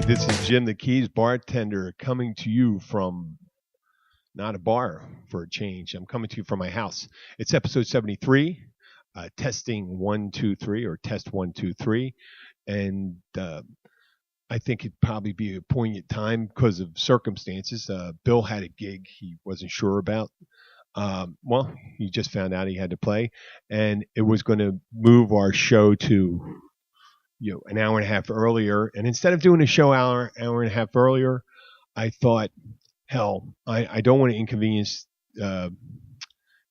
This is Jim the Keys bartender coming to you from not a bar for a change. I'm coming to you from my house. It's episode 73, testing 1, 2, 3, or test 1, 2, 3. And I think it'd probably be a poignant time because of circumstances. Bill had a gig he wasn't sure about. Well, he just found out he had to play, and it was going to move our show to an hour and a half earlier. And instead of doing a show hour and a half earlier, I thought, hell, I don't want to inconvenience the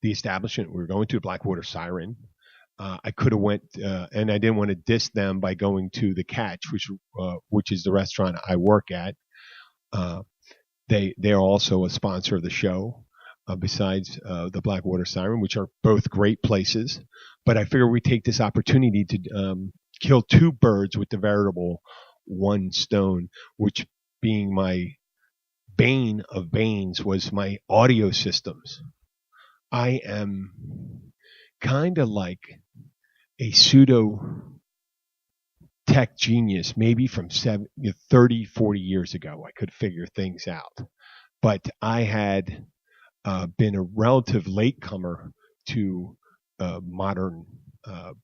establishment we were going to, Blackwater Siren. I could have went, and I didn't want to diss them by going to the Catch, which is the restaurant I work at. They are also a sponsor of the show, besides the Blackwater Siren, which are both great places. But I figured we'd take this opportunity to kill two birds with the veritable one stone, which being my bane of banes was my audio systems. I am kind of like a pseudo tech genius, maybe from 30, 40 years ago. I could figure things out. But I had been a relative latecomer to modern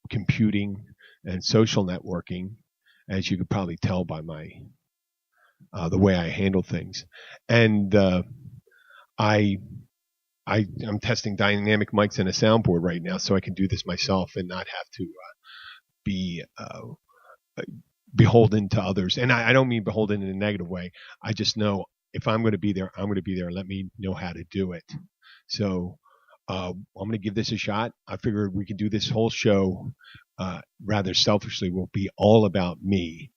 computing and social networking, as you could probably tell by my the way I handle things. And I'm testing dynamic mics and a soundboard right now, so I can do this myself and not have to be beholden to others. And I don't mean beholden in a negative way. I just know if I'm going to be there, I'm going to be there. Let me know how to do it. So I'm going to give this a shot. I figured we could do this whole show rather selfishly. Will be all about me,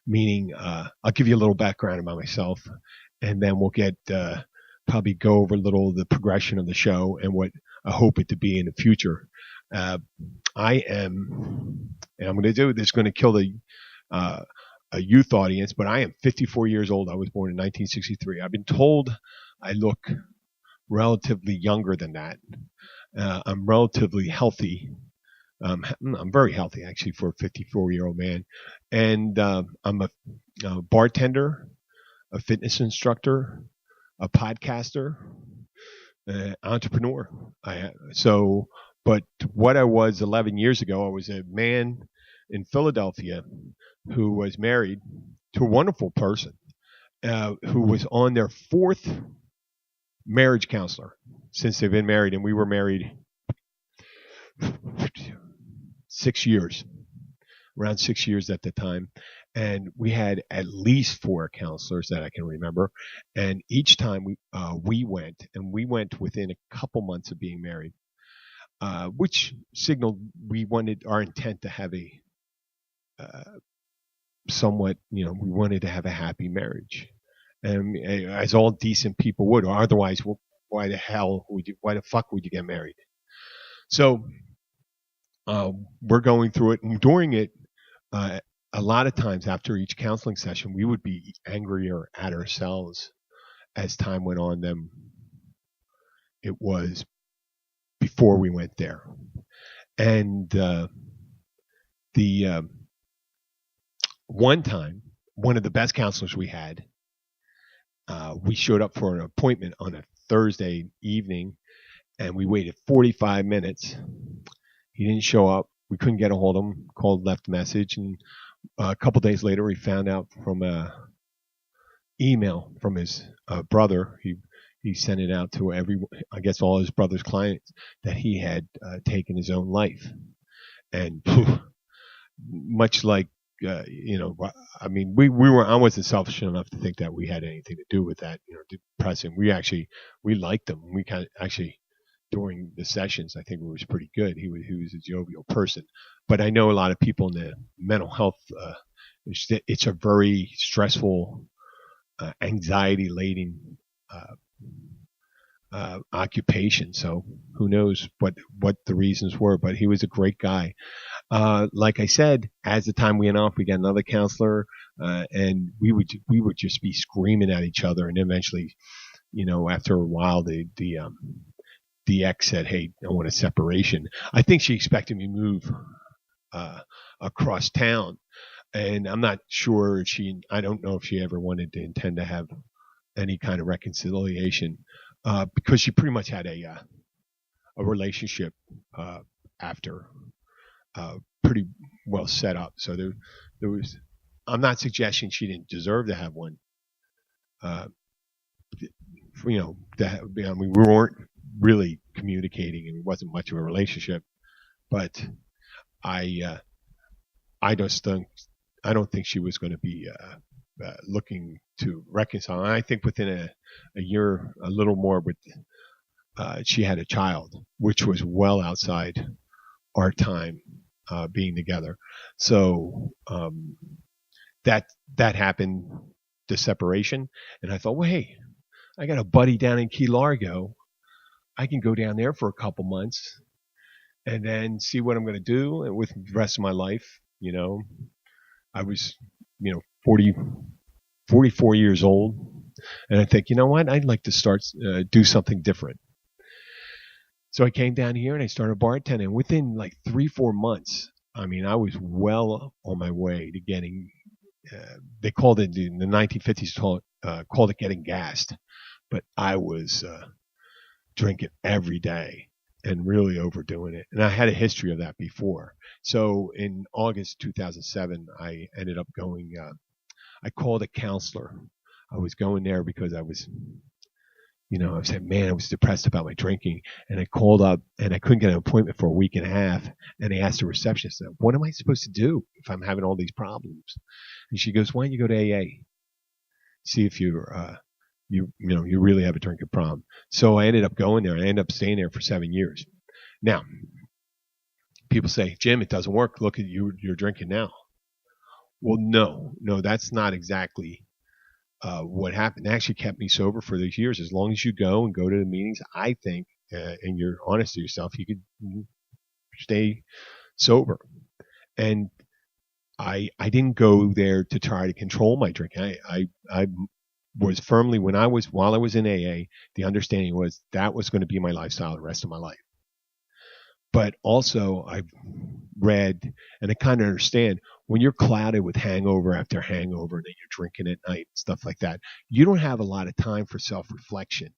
meaning I'll give you a little background about myself, and then we'll get probably go over a little the progression of the show and what I hope it to be in the future. I am, and I'm going to do this, going to kill a youth audience, but I am 54 years old. I was born in 1963. I've been told I look relatively younger than that. I'm relatively healthy. I'm very healthy, actually, for a 54-year-old man. And I'm a bartender, a fitness instructor, a podcaster, entrepreneur. But what I was 11 years ago, I was a man in Philadelphia who was married to a wonderful person who was on their fourth marriage counselor since they've been married, and we were married 6 years, around 6 years at the time. And we had at least 4 counselors that I can remember. And each time we went within a couple months of being married, which signaled we wanted our intent to have a somewhat, we wanted to have a happy marriage. And as all decent people would, or otherwise, why the fuck would you get married? So we're going through it, and during it, a lot of times after each counseling session, we would be angrier at ourselves as time went on than it was before we went there. And the one time, one of the best counselors we had, we showed up for an appointment on a Thursday evening, and we waited 45 minutes. He didn't show up. We couldn't get a hold of him. Called, left a message, and a couple days later, we found out from a email from his brother. He sent it out to all his brother's clients, that he had taken his own life. And much like I wasn't selfish enough to think that we had anything to do with that, depressing. We liked him. We actually, during the sessions, I think it was pretty good. He was a jovial person. But I know a lot of people in the mental health, it's a very stressful, anxiety-laden occupation. So who knows what the reasons were, but he was a great guy. Like I said, as the time went on, we got another counselor, and we would just be screaming at each other, and eventually, after a while, the ex said, "Hey, I want a separation." I think she expected me to move across town, And I'm not sure I don't know if she ever wanted to intend to have any kind of reconciliation, because she pretty much had a relationship after, pretty well set up. So there was. I'm not suggesting she didn't deserve to have one. Uh, we weren't really communicating, and it wasn't much of a relationship. But I, I just don't. I don't think she was going to be looking to reconcile. And I think within a year, a little more, with she had a child, which was well outside our time being together. So that happened, the separation, and I thought, well, hey, I got a buddy down in Key Largo. I can go down there for a couple months and then see what I'm going to do with the rest of my life. I was, 44 years old, and I think, you know what, I'd like to start do something different. So I came down here and I started bartending. Within like 3-4 months, I mean, I was well on my way to getting. They called it in the 1950s. Called it getting gassed, but I was drinking every day and really overdoing it. And I had a history of that before. So in August 2007, I ended up going. I called a counselor. I was going there because I was. I said, man, I was depressed about my drinking. And I called up and I couldn't get an appointment for a week and a half. And I asked the receptionist, what am I supposed to do if I'm having all these problems? And she goes, why don't you go to AA? See if you really have a drinking problem. So I ended up going there. I ended up staying there for 7 years. Now, people say, Jim, it doesn't work. Look at you, you're drinking now. Well, no, that's not exactly what happened. It actually kept me sober for these years. As long as you go to the meetings, I think, and you're honest to yourself, you could stay sober. And I didn't go there to try to control my drinking. I was firmly, while I was in AA, the understanding was that was going to be my lifestyle the rest of my life. But also, I've read, and I kind of understand, when you're clouded with hangover after hangover, and then you're drinking at night, stuff like that, you don't have a lot of time for self-reflection.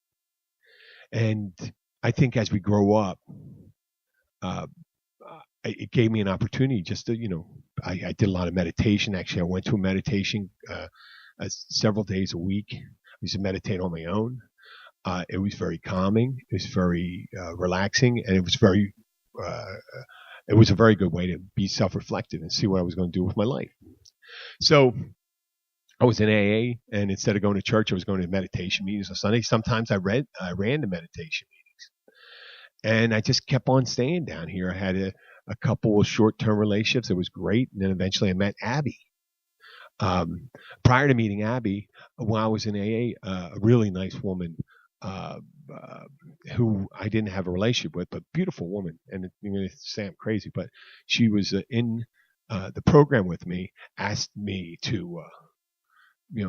And I think as we grow up, it gave me an opportunity just to, I did a lot of meditation. Actually, I went to a meditation several days a week. I used to meditate on my own. It was very calming. It was very relaxing, and it was a very good way to be self-reflective and see what I was going to do with my life. So I was in AA, and instead of going to church, I was going to meditation meetings on Sunday. Sometimes I ran the meditation meetings, and I just kept on staying down here. I had a couple of short-term relationships. It was great, and then eventually I met Abby. Prior to meeting Abby, when I was in AA, a really nice woman, who I didn't have a relationship with, but beautiful woman. And you're going to say I'm crazy, but she was in the program with me, asked me to,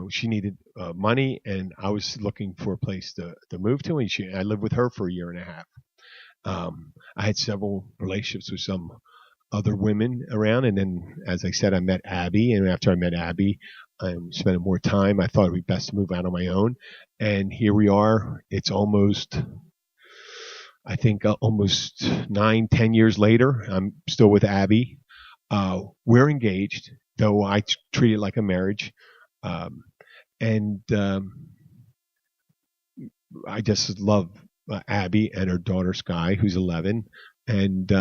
she needed money, and I was looking for a place to move to, and I lived with her for a year and a half. I had several relationships with some other women around, and then, as I said, I met Abby, and after I met Abby, I'm spending more time. I thought it'd be best to move out on my own, and here we are. It's almost 9-10 years later. I'm still with Abby. We're engaged, though I treat it like a marriage, and I just love Abby and her daughter Sky, who's 11, and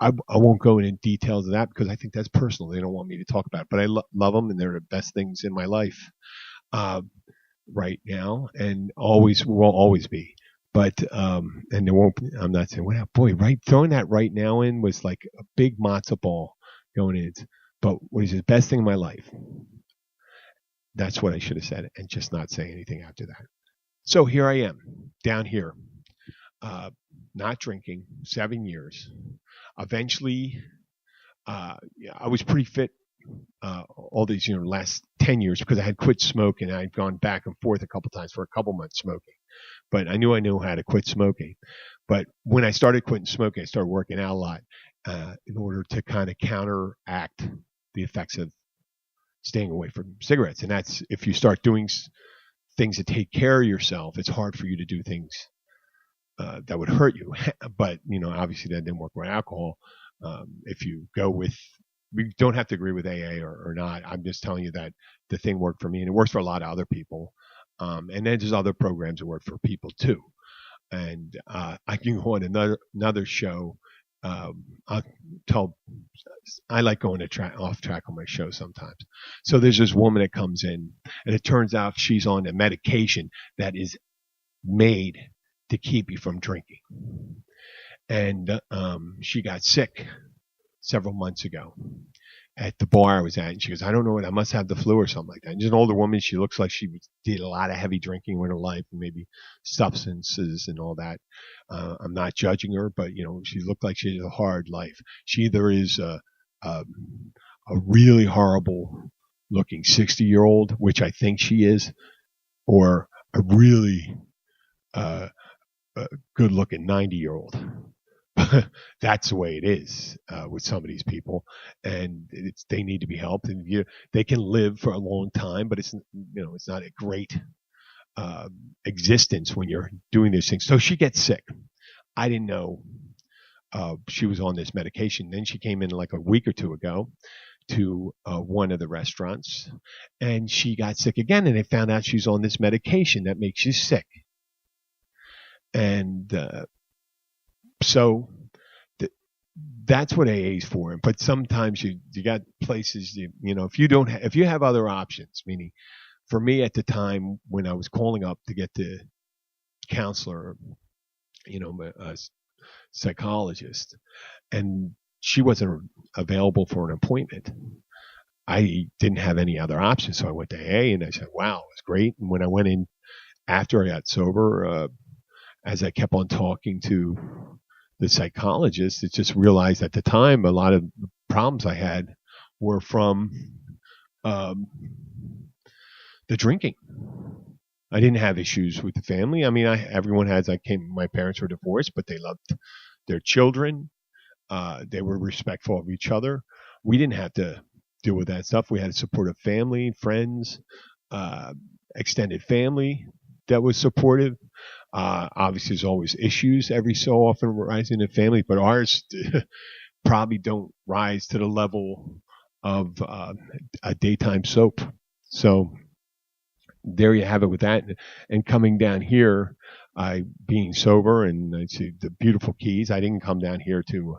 I won't go into details of that because I think that's personal. They don't want me to talk about it, but I love them, and they're the best things in my life right now, and always will always be. But and there won't. I'm not saying, wow, boy, right? Throwing that right now in was like a big matzo ball going in. But what is the best thing in my life? That's what I should have said, and just not say anything after that. So here I am, down here, not drinking, 7 years. Eventually, I was pretty fit all these last 10 years because I had quit smoking. I'd gone back and forth a couple times for a couple months smoking, but I knew how to quit smoking. But when I started quitting smoking, I started working out a lot in order to kind of counteract the effects of staying away from cigarettes. And that's if you start doing things to take care of yourself, it's hard for you to do things that would hurt you. But obviously that didn't work with alcohol. If you go with, we don't have to agree with AA or not. I'm just telling you that the thing worked for me, and it works for a lot of other people. And then there's other programs that work for people too. And I can go on another show. I'll tell. I like going off track on my show sometimes. So there's this woman that comes in, and it turns out she's on a medication that is made to keep you from drinking. And she got sick several months ago at the bar I was at, and she goes, I don't know what, I must have the flu or something like that. And she's an older woman. She looks like she did a lot of heavy drinking in her life, and maybe substances and all that. I'm not judging her, but she looked like she had a hard life. She either is a really horrible looking 60-year-old, which I think she is, or a really good looking 90-year-old. That's the way it is with some of these people, and they need to be helped. And they can live for a long time, but it's not a great existence when you're doing these things. So she gets sick. I didn't know she was on this medication. Then she came in like a week or two ago to one of the restaurants, and she got sick again. And they found out she's on this medication that makes you sick. And so that's what AA is for. But sometimes you got places, if you have other options, meaning for me at the time when I was calling up to get the counselor, a psychologist, and she wasn't available for an appointment, I didn't have any other options. So I went to AA, and I said, wow, it was great. And when I went in after I got sober, as I kept on talking to the psychologist, it just realized at the time a lot of the problems I had were from the drinking. I didn't have issues with the family. I mean, everyone has. My parents were divorced, but they loved their children. They were respectful of each other. We didn't have to deal with that stuff. We had a supportive family, friends, extended family that was supportive. Obviously, there's always issues every so often rising in the family, but ours probably don't rise to the level of a daytime soap. So there you have it with that. And coming down here, being sober, and I see the beautiful Keys. I didn't come down here to,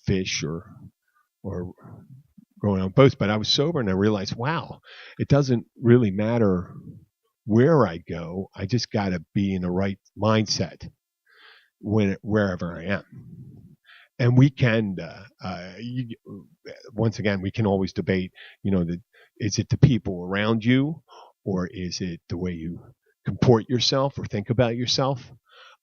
fish or going on boats, but I was sober, and I realized, wow, it doesn't really matter where I go. I just got to be in the right mindset wherever I am. And we can, once again, we can always debate, is it the people around you, or is it the way you comport yourself or think about yourself?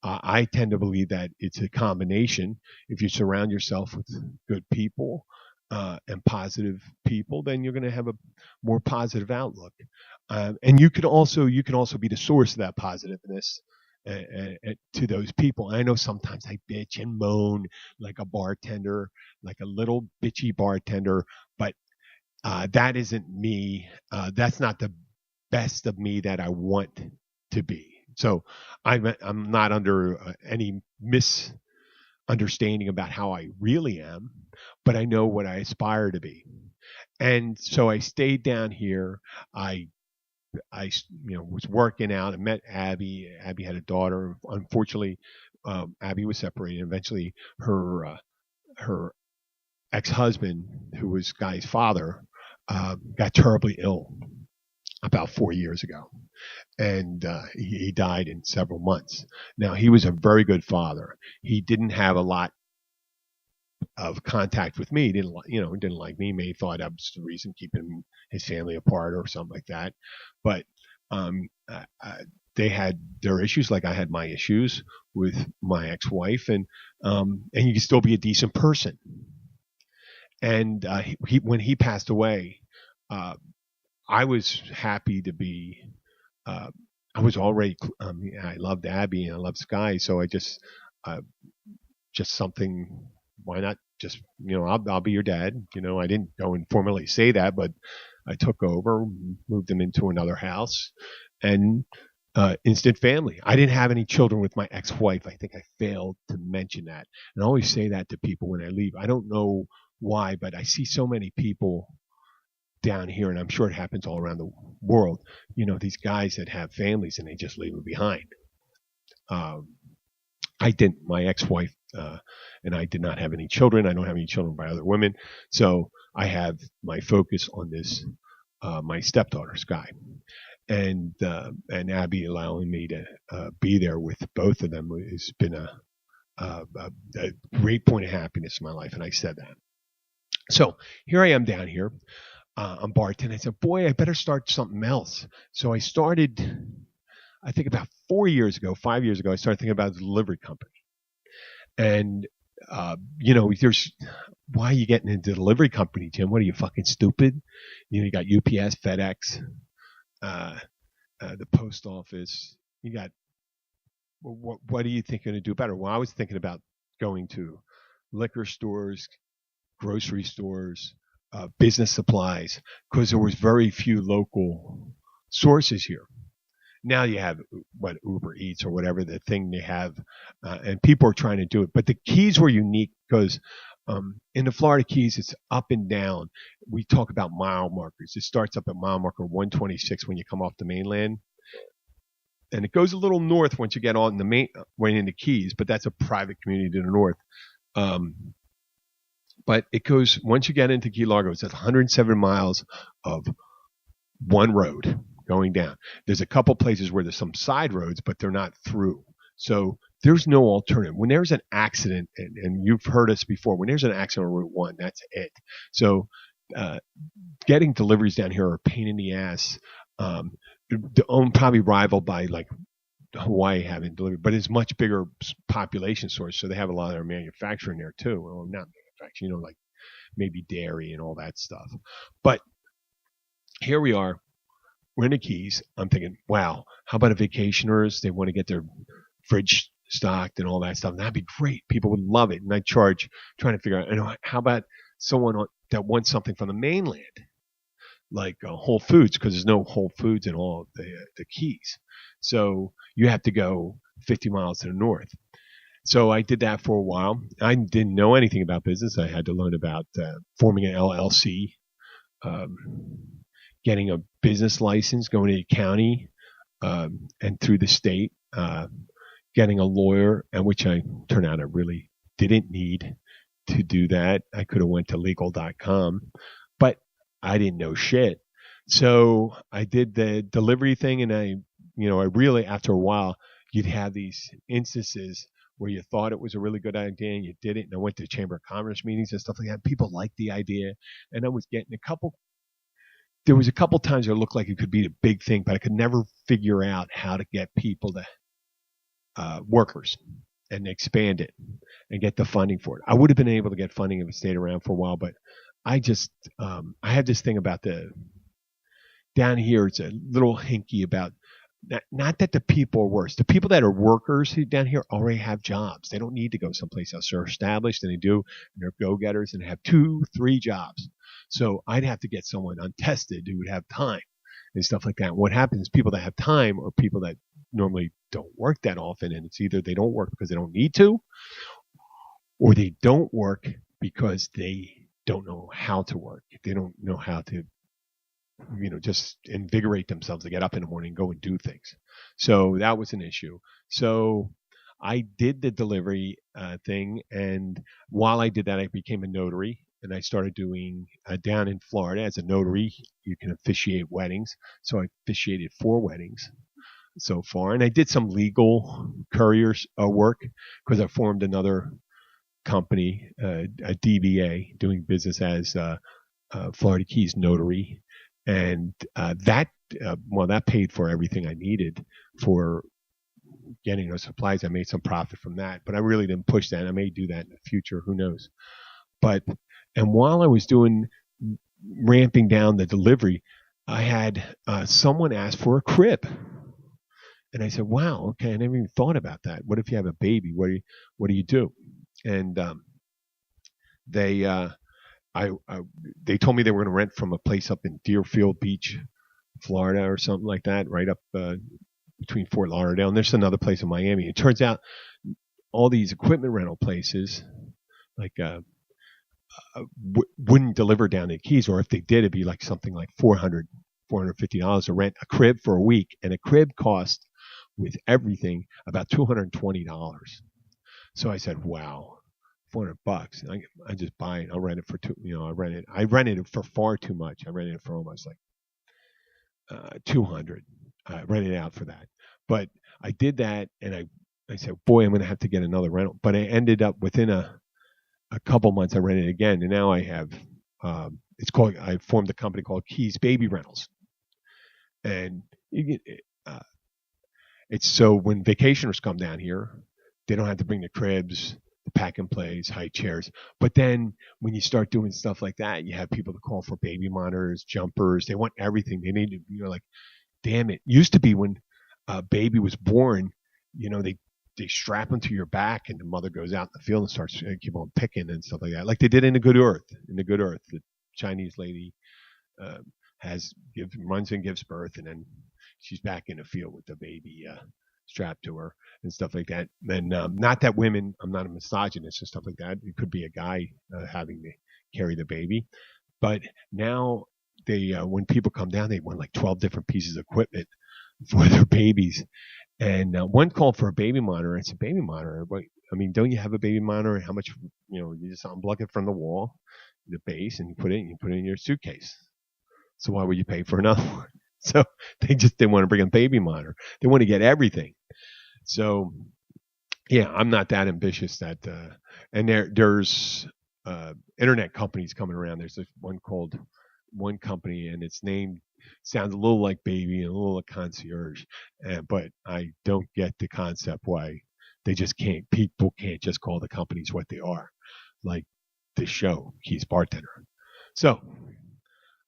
I tend to believe that it's a combination. If you surround yourself with good people and positive people, then you're going to have a more positive outlook. And you can also be the source of that positiveness to those people. I know sometimes I bitch and moan like a bartender, like a little bitchy bartender, but that isn't me. That's not the best of me that I want to be. So I'm not under any misunderstanding about how I really am, but I know what I aspire to be. And so I stayed down here. I was working out. I met Abby. Abby had a daughter. Unfortunately, Abby was separated. Eventually, her ex-husband, who was Guy's father, got terribly ill about 4 years ago, and he died in several months. Now, he was a very good father. He didn't have a lot of contact with me. He didn't like me. Maybe thought that was the reason keeping his family apart or something like that. But they had their issues, like I had my issues with my ex-wife, and you can still be a decent person. And when he passed away, I was happy to be. I was already. I loved Abby and I loved Sky, so I just something. Why not just I'll be your dad. I didn't go and formally say that, but I took over, moved them into another house, and instant family. I didn't have any children with my ex-wife. I think I failed to mention that. And I always say that to people when I leave. I don't know why, but I see so many people down here, and I'm sure it happens all around the world. These guys that have families and they just leave them behind. I didn't. My ex-wife and I did not have any children. I don't have any children by other women. So I have my focus on this, my stepdaughter, Sky. And Abby allowing me to be there with both of them has been a great point of happiness in my life, and I said that. So here I am down here. I'm bartending. I said, boy, I better start something else. So I started, I think about 5 years ago, I started thinking about a delivery company. And, there's, why are you getting into a delivery company, Jim? What are you, fucking stupid? You got UPS, FedEx, the post office. You got, what do you think you're going to do better? Well, I was thinking about going to liquor stores, grocery stores, business supplies, because there was very few local sources here. Now you have Uber Eats or whatever the thing they have, and people are trying to do it. But the Keys were unique because in the Florida Keys, it's up and down. We talk about mile markers. It starts up at mile marker 126 when you come off the mainland, and it goes a little north once you get on the way in the Keys. But that's a private community to the north. But it goes, once you get into Key Largo, it's 107 miles of one road going down. There's a couple places where there's some side roads, but they're not through. So there's no alternative. When there's an accident, and you've heard us before, when there's an accident on Route 1, that's it. So getting deliveries down here are a pain in the ass. Probably rivaled by like Hawaii having delivery, but it's much bigger population source. So they have a lot of their manufacturing there too. Well, not manufacturing, like maybe dairy and all that stuff. But here we are. We're in the Keys. I'm thinking, wow, how about a vacationers? They want to get their fridge stocked and all that stuff. And that'd be great. People would love it. And I trying to figure out, how about someone that wants something from the mainland, like Whole Foods, because there's no Whole Foods in all of the Keys. So you have to go 50 miles to the north. So I did that for a while. I didn't know anything about business. I had to learn about forming an LLC, getting a business license, going to the county and through the state, getting a lawyer, and which I turned out I really didn't need to do that. I could have went to legal.com, but I didn't know shit. So I did the delivery thing, and I really, after a while, you'd have these instances where you thought it was a really good idea and you did it. And I went to Chamber of Commerce meetings and stuff like that. People liked the idea, and I was getting there was a couple times where it looked like it could be a big thing, but I could never figure out how to get people to workers and expand it and get the funding for it. I would have been able to get funding if it stayed around for a while, but I just I have this thing about down here. It's a little hinky about not that the people are worse. The people that are workers who down here already have jobs. They don't need to go someplace else. They're established, and they do, and they're go-getters and have 2-3 jobs. So I'd have to get someone untested who would have time and stuff like that. What happens is people that have time are people that normally don't work that often, and it's either they don't work because they don't need to, or they don't work because they don't know how to work. They don't know how to, just invigorate themselves to get up in the morning and go and do things. So that was an issue. So I did the delivery thing, and while I did that, I became a notary. And I started doing down in Florida as a notary. You can officiate weddings. So I officiated 4 weddings so far. And I did some legal courier work because I formed another company, a DBA, doing business as Florida Keys Notary. And that paid for everything I needed for getting those supplies. I made some profit from that, but I really didn't push that. I may do that in the future. Who knows? And while I was ramping down the delivery, I had someone ask for a crib. And I said, wow, okay, I never even thought about that. What if you have a baby? What do you do? And they they told me they were going to rent from a place up in Deerfield Beach, Florida, or something like that, right up between Fort Lauderdale. And there's another place in Miami. It turns out all these equipment rental places, like wouldn't deliver down to the Keys, or if they did, it'd be like something like $450 to rent a crib for a week, and a crib cost with everything about $220. So I said, wow, $400. I just buy it. I'll rent it for two. I rented it for far too much. I rented it for almost like 200. I rented it out for that. But I did that, and I said, boy, I'm going to have to get another rental. But I ended up within a couple months, I rented it again, and now I have I formed a company called Keys Baby Rentals, and it's so when vacationers come down here, they don't have to bring the cribs, the pack and plays, high chairs. But then when you start doing stuff like that, you have people to call for baby monitors, jumpers. They want everything. They need to, like, damn it. Used to be when a baby was born, they strap them to your back, and the mother goes out in the field and starts keep on picking and stuff like that, like they did in the Good Earth. In the Good Earth, the Chinese lady runs and gives birth, and then she's back in the field with the baby strapped to her and stuff like that. And not that women, I'm not a misogynist and stuff like that. It could be a guy having to carry the baby, but now they when people come down, they want like 12 different pieces of equipment for their babies. And one called for a baby monitor. I said, baby monitor? But, don't you have a baby monitor? How much, you just unplug it from the wall, the base, and you put it in your suitcase. So why would you pay for another one? So they want to bring a baby monitor. They want to get everything. So, yeah, I'm not that ambitious and there's internet companies coming around. There's one company, and its name sounds a little like baby and a little like concierge, but I don't get the concept why people can't just call the companies what they are, like this show, Keys Bartender. So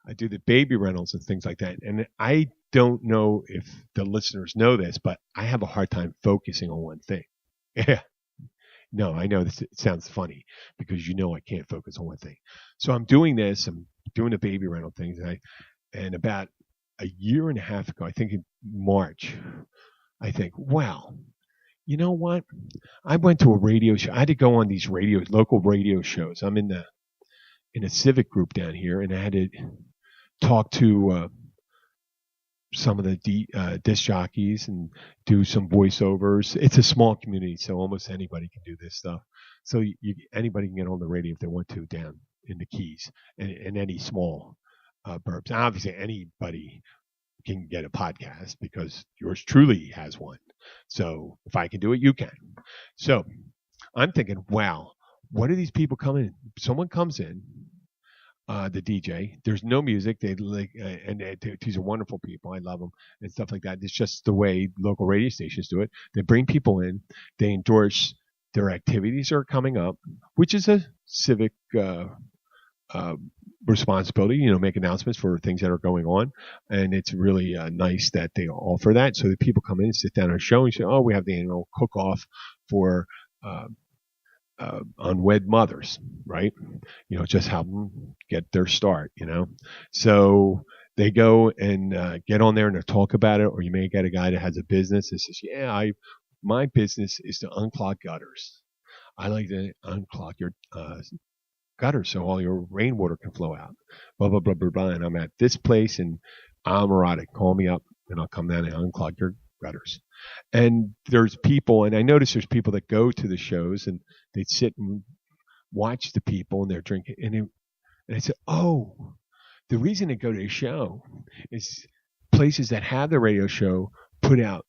I do the baby rentals and things like that, and I don't know if the listeners know this, but I have a hard time focusing on one thing. Yeah. No, I know this. It sounds funny because I can't focus on one thing. So I'm doing this. I'm doing the baby rental things, and about a year and a half ago, I think in March, I think, wow, you know what? I went to a radio show. I had to go on these local radio shows. I'm in a civic group down here, and I had to talk to some of the disc jockeys and do some voiceovers. It's a small community, so almost anybody can do this stuff. So anybody can get on the radio if they want to down in the Keys and any small burbs. And obviously, anybody can get a podcast because yours truly has one. So if I can do it, you can. So I'm thinking, wow, what are these people coming in? Someone comes in, the DJ. There's no music. These are wonderful people. I love them and stuff like that. It's just the way local radio stations do it. They bring people in. They endorse their activities that are coming up, which is a civic responsibility, make announcements for things that are going on. And it's really nice that they offer that. So that people come in and sit down on a show and say, oh, we have the annual cook-off for unwed mothers, right? Just help them get their start, So they go and get on there and they talk about it. Or you may get a guy that has a business that says, yeah, my business is to unclog gutters. I like to unclog your gutters so all your rainwater can flow out, blah, blah, blah, blah, blah. And I'm at this place in Almirada. Call me up and I'll come down and unclog your gutters. And there's people, and I notice there's people that go to the shows and they sit and watch the people and they're drinking. And I said, oh, the reason they go to a show is places that have the radio show put out,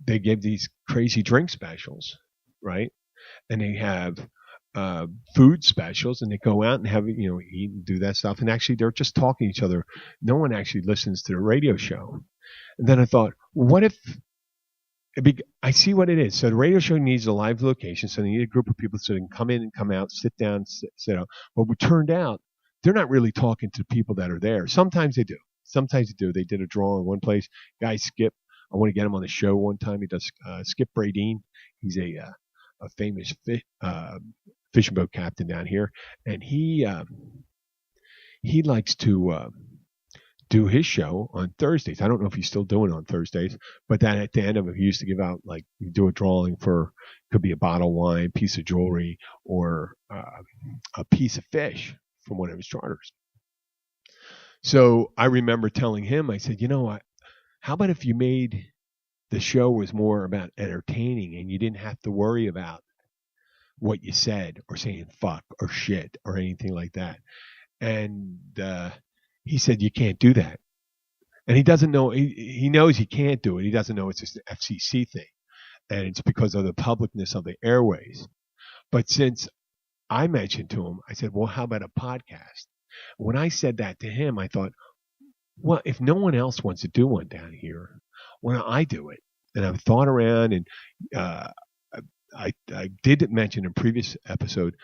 they give these crazy drink specials, right? And they have food specials, and they go out and have eat and do that stuff. And actually, they're just talking to each other. No one actually listens to the radio show. And then I thought, what if I see what it is. So the radio show needs a live location, so they need a group of people so they can come in and come out, sit down, sit out. But it turned out they're not really talking to the people that are there. Sometimes they do. They did a draw in one place. Guy Skip, I want to get him on the show one time. He does Skip Bradeen. He's a a famous fishing boat captain down here, and he likes to do his show on Thursdays. I don't know if he's still doing it on Thursdays, but then at the end of it, he used to give out, like, you do a drawing for, could be a bottle of wine, piece of jewelry, or a piece of fish from one of his charters. So I remember telling him, I said, how about if you made the show was more about entertaining and you didn't have to worry about what you said or saying fuck or shit or anything like that. And he said, you can't do that. And he doesn't know, he knows he can't do it. He doesn't know it's just an FCC thing. And it's because of the publicness of the airways. But since I mentioned to him, I said, well, how about a podcast? When I said that to him, I thought, well, if no one else wants to do one down here, why don't I do it? And I've thought around, and I did mention in a previous episode,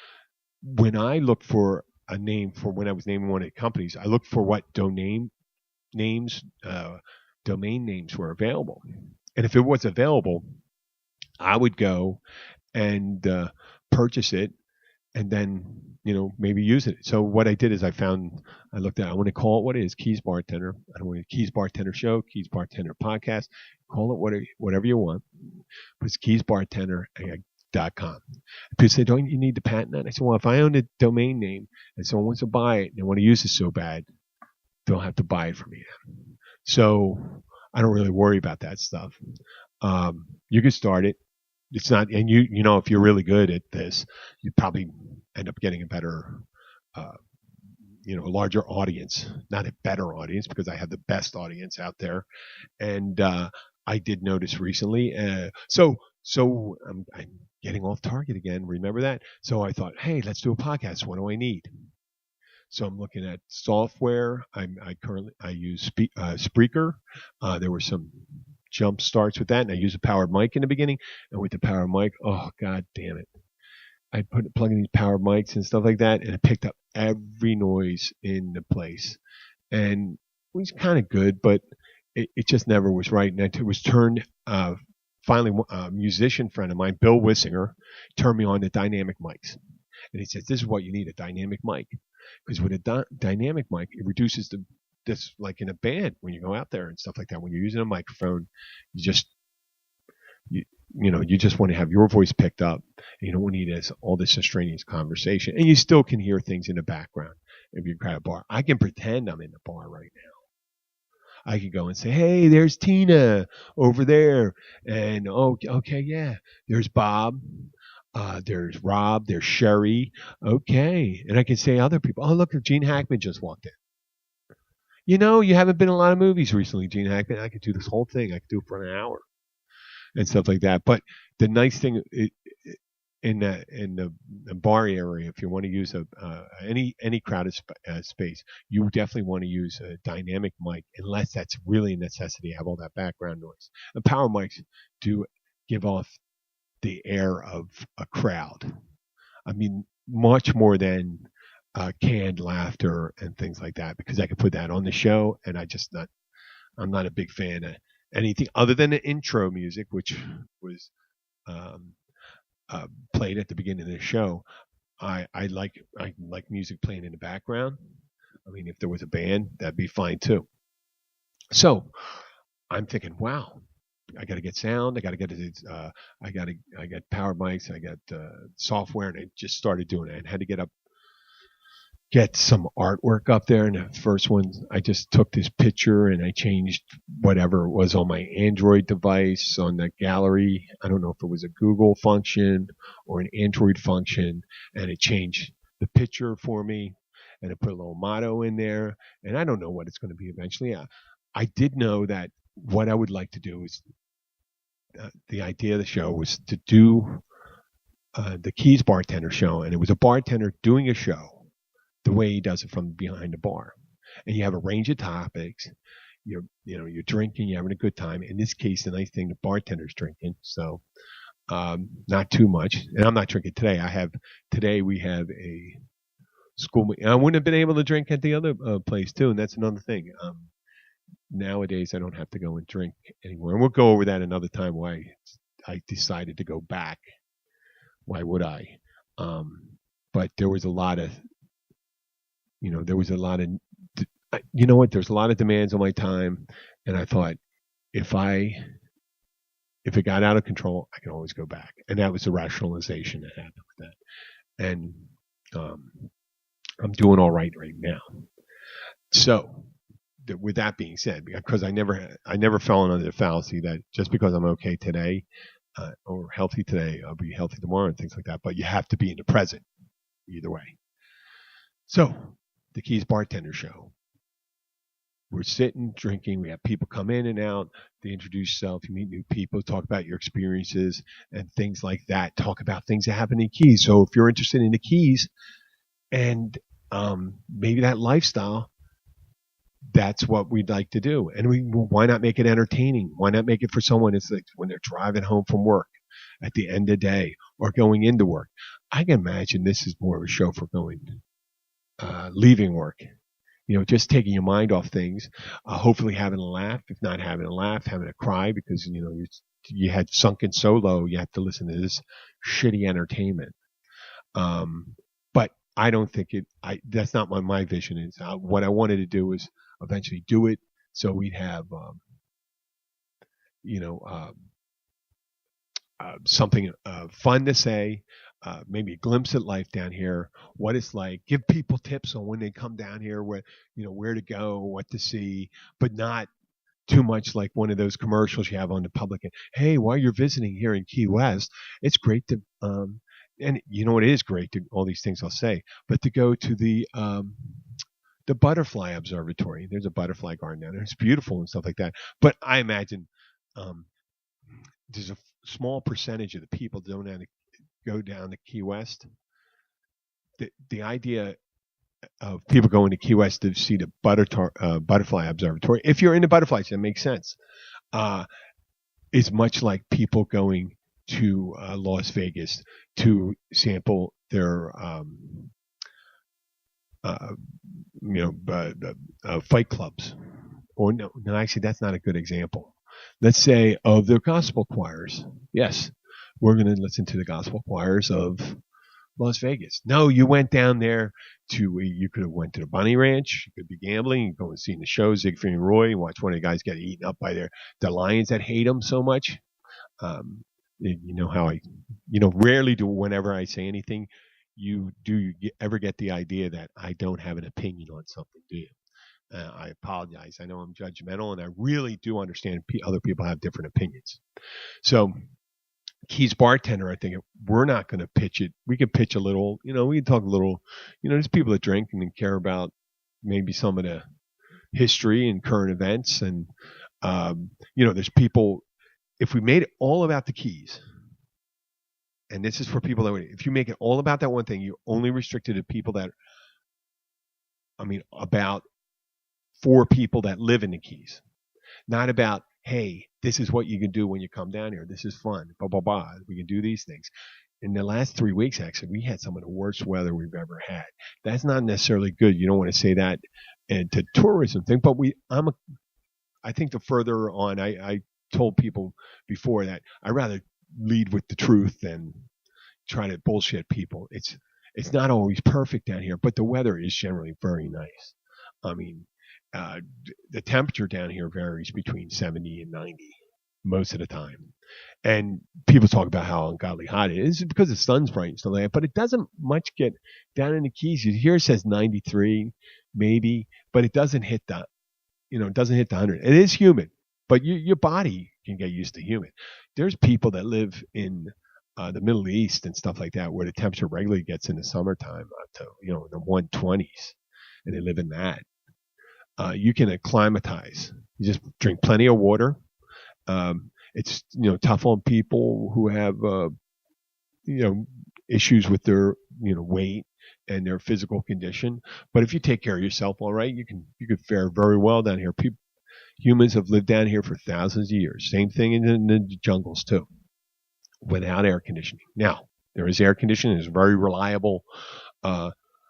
when I looked for a name for when I was naming one of the companies, I looked for what domain names were available. And if it was available, I would go and purchase it and then, maybe use it. So what I did is I looked at, I want to call it what it is, Keys Bartender. I don't want Keys Bartender Show, Keys Bartender Podcast. Call it whatever you want. But it's keysbartender.com. People say, don't you need to patent that? I said, well, if I own a domain name and someone wants to buy it and they want to use it so bad, they'll have to buy it from me. So I don't really worry about that stuff. You can start it. It's not, and if you're really good at this, you probably end up getting a better, a larger audience, not a better audience, because I have the best audience out there. And I did notice recently, so I'm getting off target again. Remember that? So I thought, hey, let's do a podcast. What do I need? So I'm looking at software. I use Spreaker. There were some jump starts with that, and I use a powered mic in the beginning. And with the powered mic, oh god damn it, I plug in these powered mics and stuff like that, and it picked up every noise in the place, and it was kind of good, but it just never was right. And it was turned. Finally, a musician friend of mine, Bill Wissinger, turned me on to dynamic mics, and he said, "This is what you need: a dynamic mic, because with a dynamic mic, it reduces this, like in a band when you go out there and stuff like that. When you're using a microphone, you just want to have your voice picked up. And you don't need all this extraneous conversation, and you still can hear things in the background if you're at a bar. I can pretend I'm in the bar right now. I could go and say, hey, there's Tina over there, and okay, yeah, there's Bob. There's Rob, there's Sherry. Okay. And I can say other people. Oh, look, Gene Hackman just walked in. You haven't been in a lot of movies recently, Gene Hackman. I could do this whole thing. I could do it for an hour and stuff like that. But the nice thing in the bar area, if you want to use any crowded space, you definitely want to use a dynamic mic, unless that's really a necessity to have all that background noise. And power mics do give off the air of a crowd. I mean, much more than canned laughter and things like that, because I could put that on the show, and I'm not a big fan of anything other than the intro music, which was played at the beginning of the show. I like music playing in the background. I mean, if there was a band, that'd be fine too. So I'm thinking, wow, I got to get sound. I got to get it. I got power mics. I got software, and I just started doing it. And had to get some artwork up there. And the first one, I just took this picture and I changed whatever was on my Android device on the gallery. I don't know if it was a Google function or an Android function, and it changed the picture for me, and it put a little motto in there. And I don't know what it's going to be eventually. I did know that what I would like to do is, the idea of the show was to do the Keys Bartender Show, and it was a bartender doing a show the way he does it from behind the bar. And you have a range of topics. You're drinking, you're having a good time. In this case, the nice thing, the bartender's drinking, so not too much. And I'm not drinking today. Today we have a school. I wouldn't have been able to drink at the other place too, and that's another thing. Nowadays, I don't have to go and drink anymore. And we'll go over that another time why I decided to go back Why would I? But there was a lot of, there was a lot of, you know what? There's a lot of demands on my time, and I thought if it got out of control, I can always go back, and that was the rationalization that happened with that. And um, I'm doing all right now. So, with that being said, because I never fell under the fallacy that just because I'm okay today or healthy today, I'll be healthy tomorrow and things like that. But you have to be in the present either way. So, the Keys Bartender Show. We're sitting, drinking. We have people come in and out. They introduce yourself. You meet new people. Talk about your experiences and things like that. Talk about things that happen in Keys. So if you're interested in the Keys and maybe that lifestyle, that's what we'd like to do. And why not make it entertaining? Why not make it for someone? It's like when they're driving home from work at the end of the day or going into work. I can imagine this is more of a show for leaving work. Just taking your mind off things, hopefully having a laugh. If not having a laugh, having a cry because, you had sunken so low, you have to listen to this shitty entertainment. But I don't think that's not what my vision is. What I wanted to do is eventually do it so we'd have, something fun to say. Maybe a glimpse at life down here, what it's like, give people tips on when they come down here, where to go, what to see, but not too much like one of those commercials you have on the public. And, hey, while you're visiting here in Key West, it's great to, and it is great to all these things I'll say, but to go to the butterfly observatory. There's a butterfly garden down there. It's beautiful and stuff like that. But I imagine there's a small percentage of the people don't have to go down to Key West. The idea of people going to Key West to see the butterfly observatory, if you're into butterflies, that makes sense, is much like people going to Las Vegas to sample their fight clubs. Or no, actually, that's not a good example. Let's say of the gospel choirs. Yes, we're going to listen to the gospel choirs of Las Vegas. No, you went down there you could have went to the Bunny Ranch. You could be gambling. You go and see the show, Siegfried and Roy, and watch one of the guys get eaten up by the lions that hate them so much. You know how rarely do whenever I say anything, you ever get the idea that I don't have an opinion on something, do you? I apologize. I know I'm judgmental, and I really do understand other people have different opinions. So, Keys Bartender, I think we're not going to pitch it. We can pitch a little, we can talk a little, there's people that drink and care about maybe some of the history and current events. And, there's people, if we made it all about the Keys, and this is for people if you make it all about that one thing, you're only restricted to people about 4 people that live in the Keys, not about, hey, this is what you can do when you come down here. This is fun. Blah, blah, blah. We can do these things. In the last 3 weeks, actually, we had some of the worst weather we've ever had. That's not necessarily good. You don't want to say that to tourism thing, but I think the further on, I told people before that I'd rather lead with the truth than try to bullshit people. It's not always perfect down here, but the weather is generally very nice. The temperature down here varies between 70 and 90 most of the time. And people talk about how ungodly hot it is because the sun's bright and stuff like that, but it doesn't much get down in the Keys. Here it says 93 maybe, but it doesn't hit the 100. It is humid, but your body can get used to humid. There's people that live in the Middle East and stuff like that where the temperature regularly gets in the summertime up to, the 120s, and they live in that. You can acclimatize. You just drink plenty of water. It's tough on people who have issues with their weight and their physical condition. But if you take care of yourself all right, you could fare very well down here. Humans have lived down here for thousands of years. Same thing in the jungles too, without air conditioning. Now there is air conditioning. There's a very reliable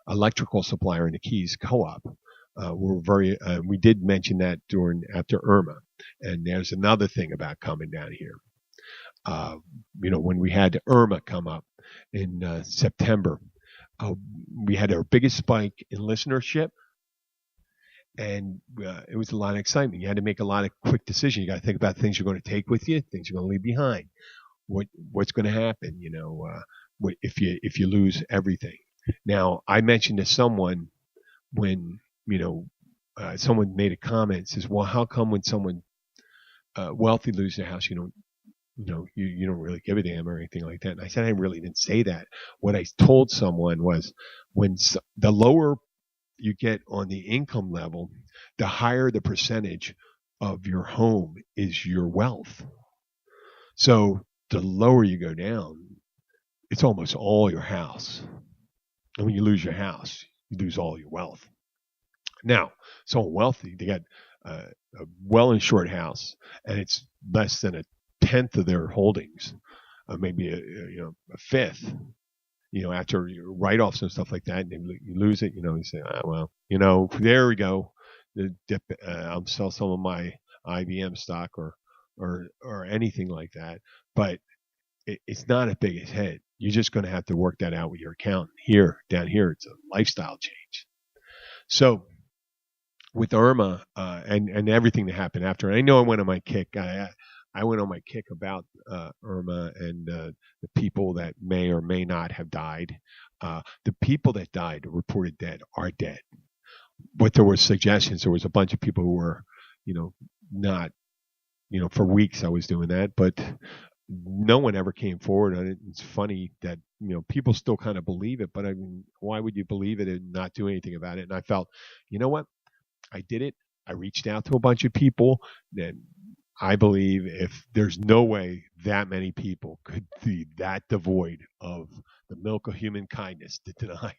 electrical supplier in the Keys, Co-op. We did mention that after Irma, and there's another thing about coming down here. When we had Irma come up, in September. We had our biggest spike in listenership, and it was a lot of excitement. You had to make a lot of quick decisions. You got to think about things you're going to take with you, things you're going to leave behind. What's going to happen? If you lose everything. Now, I mentioned to someone when someone made a comment, says, "Well, how come when someone wealthy loses their house, you don't really give a damn or anything like that?" And I said, I really didn't say that. What I told someone was, the lower you get on the income level, the higher the percentage of your home is your wealth. So the lower you go down, it's almost all your house. And when you lose your house, you lose all your wealth. Now, someone wealthy, they got a well-insured house, and it's less than a tenth of their holdings, maybe a fifth. After write-offs and stuff like that, and you lose it. You say, there we go. The dip. I'll sell some of my IBM stock or anything like that. But it's not a big hit. You're just going to have to work that out with your accountant. Down here, it's a lifestyle change. So with Irma and everything that happened after, I know I went on my kick. I went on my kick about Irma and the people that may or may not have died. The people that died, reported dead, are dead. But there were suggestions. There was a bunch of people who were, not, for weeks I was doing that, but no one ever came forward on it. It's funny that, people still kind of believe it, but I mean, why would you believe it and not do anything about it? And I felt, you know what? I did it. I reached out to a bunch of people. Then I believe if there's no way that many people could be that devoid of the milk of human kindness to deny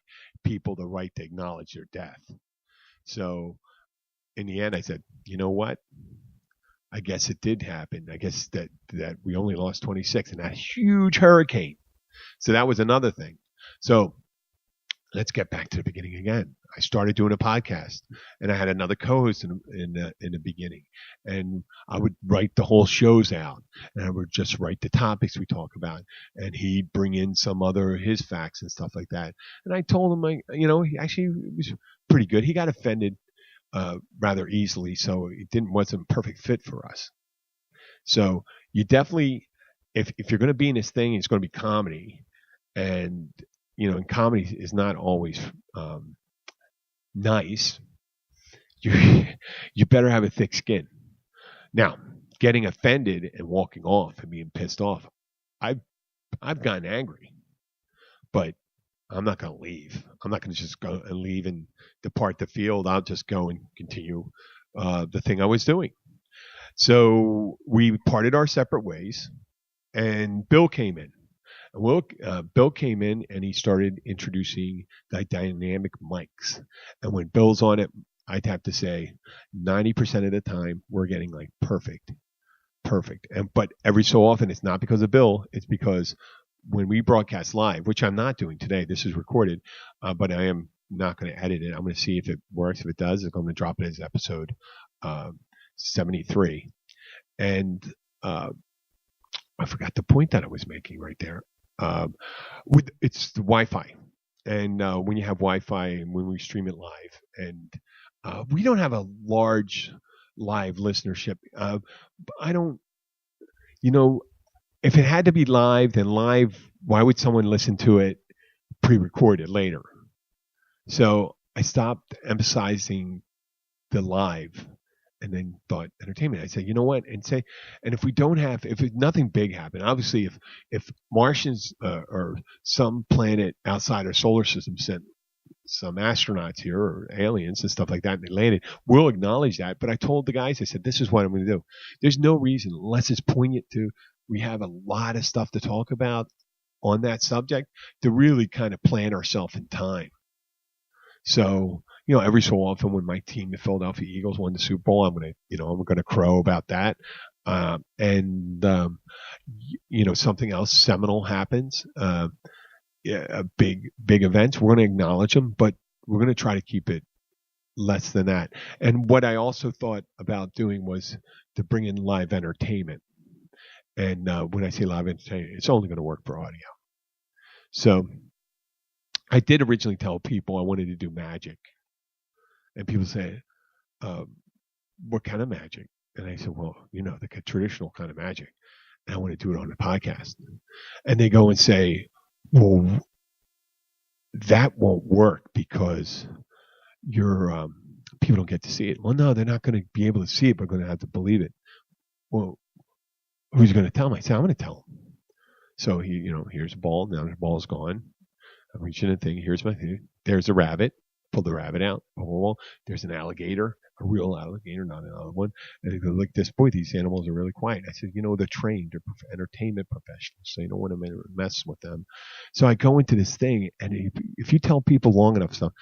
people the right to acknowledge their death. So in the end, I said, you know what? I guess it did happen. I guess that we only lost 26 in that huge hurricane. So that was another thing. So let's get back to the beginning again. I started doing a podcast, and I had another co-host in the beginning, and I would write the whole shows out, and I would just write the topics we talk about, and he'd bring in some other his facts and stuff like that. And I told him, he actually was pretty good. He got offended rather easily, so it wasn't a perfect fit for us. So you definitely, if you're going to be in this thing, it's going to be comedy, and and comedy is not always nice. You better have a thick skin. Now, getting offended and walking off and being pissed off, I've gotten angry, but I'm not going to leave. I'm not going to just go and leave and depart the field. I'll just go and continue the thing I was doing. So we parted our separate ways, and Bill came in. Bill came in and he started introducing the dynamic mics. And when Bill's on it, I'd have to say 90% of the time we're getting like perfect. But every so often it's not because of Bill. It's because when we broadcast live, which I'm not doing today, this is recorded, but I am not going to edit it. I'm going to see if it works. If it does, I'm going to drop it as episode 73. And I forgot the point that I was making right there. It's the Wi-Fi, and when you have Wi-Fi and when we stream it live, and we don't have a large live listenership. I don't, if it had to be live, then live. Why would someone listen to it pre-recorded later? So I stopped emphasizing the live. And then thought entertainment. I said, you know what? And if we don't have, if nothing big happened, obviously, if Martians or some planet outside our solar system sent some astronauts here or aliens and stuff like that, and they landed, we'll acknowledge that. But I told the guys, I said, this is what I'm going to do. There's no reason, unless it's poignant to, we have a lot of stuff to talk about on that subject, to really kind of plan ourselves in time. So, every so often when my team, the Philadelphia Eagles, won the Super Bowl, I'm going to crow about that. Something else seminal happens, a big event, we're going to acknowledge them, but we're going to try to keep it less than that. And what I also thought about doing was to bring in live entertainment. And when I say live entertainment, it's only going to work for audio. So I did originally tell people I wanted to do magic, and people say, "What kind of magic?" And I said, "Well, the traditional kind of magic." And I want to do it on the podcast. And they go and say, "Well, that won't work because people don't get to see it." Well, no, they're not going to be able to see it, but going to have to believe it. Well, who's going to tell them? I said, I'm going to tell them. So here's a ball. Now the ball's gone. I'm reaching a thing. Here's my thing. There's a rabbit. Pull the rabbit out. There's an alligator, a real alligator, not another one. And they go, like this, boy, these animals are really quiet. I said, they're trained. They're entertainment professionals. So you don't want to mess with them. So I go into this thing, and if you tell people long enough stuff,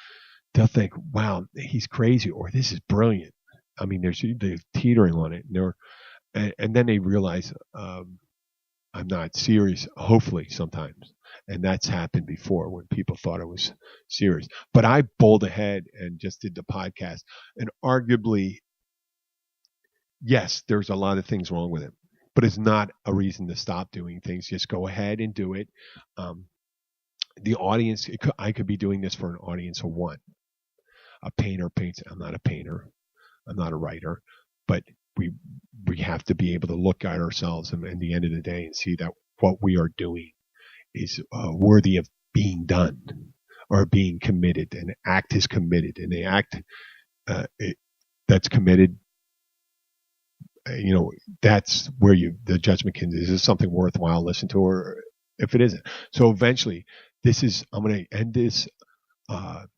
they'll think, wow, he's crazy, or this is brilliant. I mean, they're teetering on it. And then they realize I'm not serious, hopefully, sometimes. And that's happened before when people thought I was serious. But I bowled ahead and just did the podcast. And arguably, yes, there's a lot of things wrong with it. But it's not a reason to stop doing things. Just go ahead and do it. The audience, I could be doing this for an audience of one. A painter paints. I'm not a painter. I'm not a writer. But we have to be able to look at ourselves and at the end of the day and see that what we are doing is worthy of being done or being committed. An act is committed, and the act that's committed, that's where the judgment can. Is this something worthwhile to listen to, or if it isn't? So eventually, I'm going to end this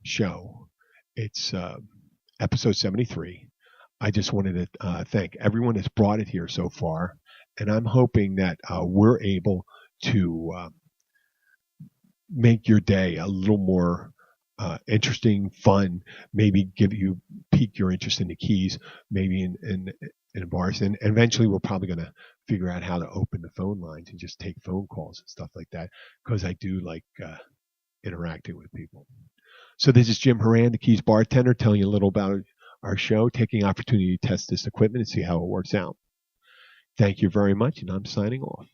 show. It's episode 73. I just wanted to thank everyone that's brought it here so far, and I'm hoping that we're able to make your day a little more interesting, fun. Maybe pique your interest in the keys, maybe in bars, and eventually we're probably going to figure out how to open the phone lines and just take phone calls and stuff like that, because I do like interacting with people. So this is Jim Horan, the Keys bartender, telling you a little about our show, taking opportunity to test this equipment and see how it works out. Thank you very much, and I'm signing off.